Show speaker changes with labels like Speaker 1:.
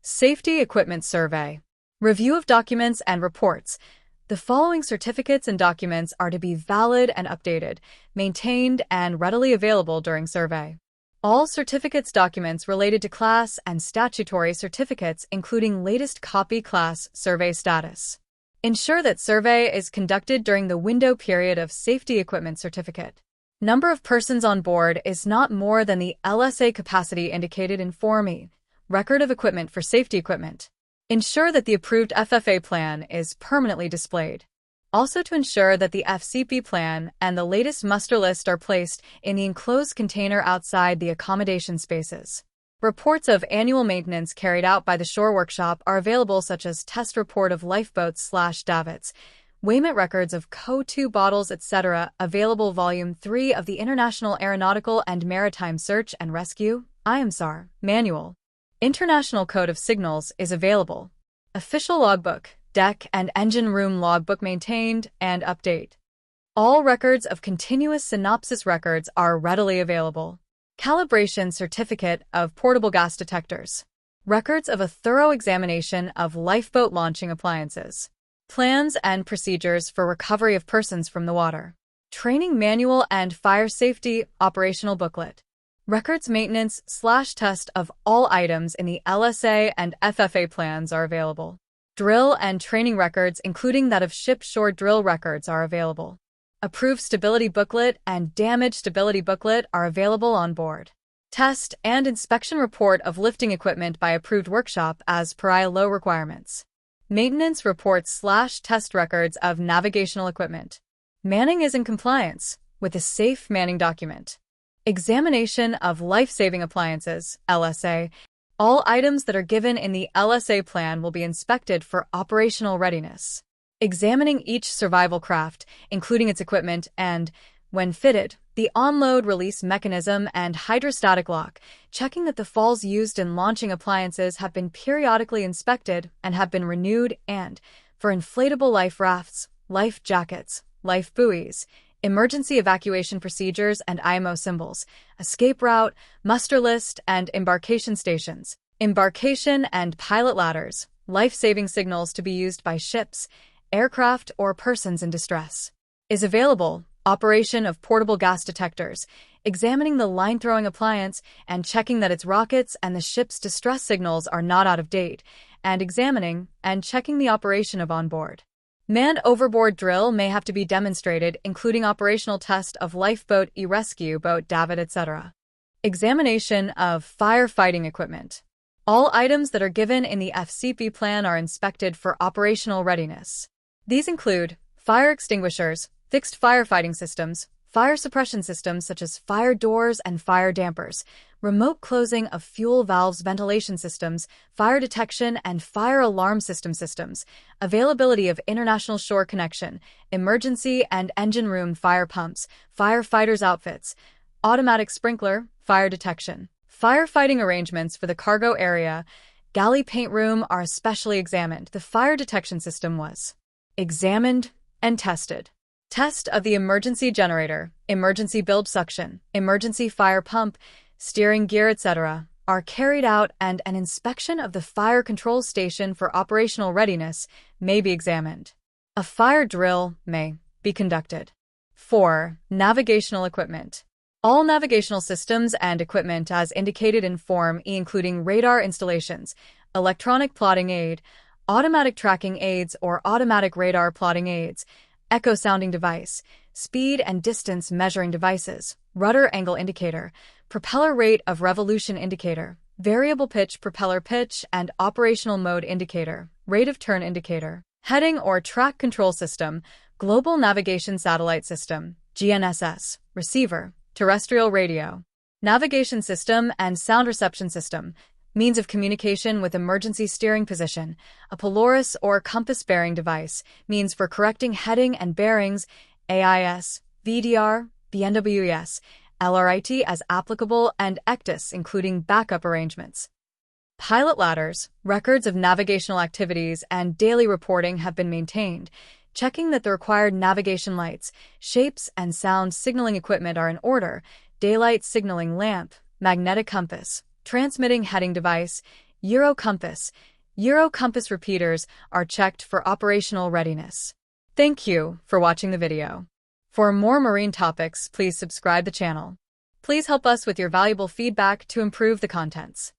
Speaker 1: Safety Equipment Survey. Review of documents and reports. The following certificates and documents are to be valid and updated, maintained, and readily available during survey. All certificates documents related to class and statutory certificates including latest copy class survey status. Ensure that survey is conducted during the window period of safety equipment certificate. Number of persons on board is not more than the LSA capacity indicated in Form E. Record of equipment for safety equipment. Ensure that the approved FFA plan is permanently displayed. Also to ensure that the FCP plan and the latest muster list are placed in the enclosed container outside the accommodation spaces. Reports of annual maintenance carried out by the shore workshop are available, such as test report of lifeboats/davits, weighment records of CO2 bottles, etc. Available Volume 3 of the International Aeronautical and Maritime Search and Rescue, IAMSAR, Manual. International Code of Signals is available. Official logbook, deck and engine room logbook maintained and update. All records of continuous synopsis records are readily available. Calibration certificate of portable gas detectors. Records of a thorough examination of lifeboat launching appliances. Plans and procedures for recovery of persons from the water. Training manual and fire safety operational booklet. Records maintenance/test of all items in the LSA and FFA plans are available. Drill and training records, including that of ship shore drill records, are available. Approved stability booklet and damage stability booklet are available on board. Test and inspection report of lifting equipment by approved workshop as per ILO requirements. Maintenance reports/test records of navigational equipment. Manning is in compliance with a safe manning document. Examination of life-saving appliances, LSA. All items that are given in the LSA plan will be inspected for operational readiness. Examining each survival craft, including its equipment and, when fitted, the onload release mechanism and hydrostatic lock, checking that the falls used in launching appliances have been periodically inspected and have been renewed, and, for inflatable life rafts, life jackets, life buoys, emergency evacuation procedures and IMO symbols, escape route, muster list, and embarkation stations, embarkation and pilot ladders, life-saving signals to be used by ships, aircraft, or persons in distress. Is available. Operation of portable gas detectors, examining the line-throwing appliance and checking that its rockets and the ship's distress signals are not out of date, and examining and checking the operation of onboard. Manned overboard drill may have to be demonstrated, including operational test of lifeboat, rescue boat, davit, etc. Examination of firefighting equipment. All items that are given in the FCP plan are inspected for operational readiness. These include fire extinguishers, fixed firefighting systems, fire suppression systems such as fire doors and fire dampers, remote closing of fuel valves, ventilation systems, fire detection and fire alarm systems, availability of international shore connection, emergency and engine room fire pumps, firefighters' outfits, automatic sprinkler, fire detection. Firefighting arrangements for the cargo area, galley paint room are especially examined. The fire detection system was examined and tested. Test of the emergency generator, emergency bilge suction, emergency fire pump, steering gear, etc. are carried out, and an inspection of the fire control station for operational readiness may be examined. A fire drill may be conducted. 4. Navigational equipment. All navigational systems and equipment as indicated in Form E, including radar installations, electronic plotting aid, automatic tracking aids or automatic radar plotting aids, echo sounding device, speed and distance measuring devices, rudder angle indicator, propeller rate of revolution indicator, variable pitch propeller pitch and operational mode indicator, rate of turn indicator, heading or track control system, global navigation satellite system, GNSS, receiver, terrestrial radio, navigation system and sound reception system, means of communication with emergency steering position, a Polaris or compass bearing device, means for correcting heading and bearings, AIS, VDR, BNWES, LRIT as applicable, and ECDIS, including backup arrangements. Pilot ladders, records of navigational activities and daily reporting have been maintained, checking that the required navigation lights, shapes, and sound signaling equipment are in order, daylight signaling lamp, magnetic compass, transmitting heading device, Euro compass. Euro compass repeaters are checked for operational readiness. Thank you for watching the video. For more marine topics, please subscribe the channel. Please help us with your valuable feedback to improve the contents.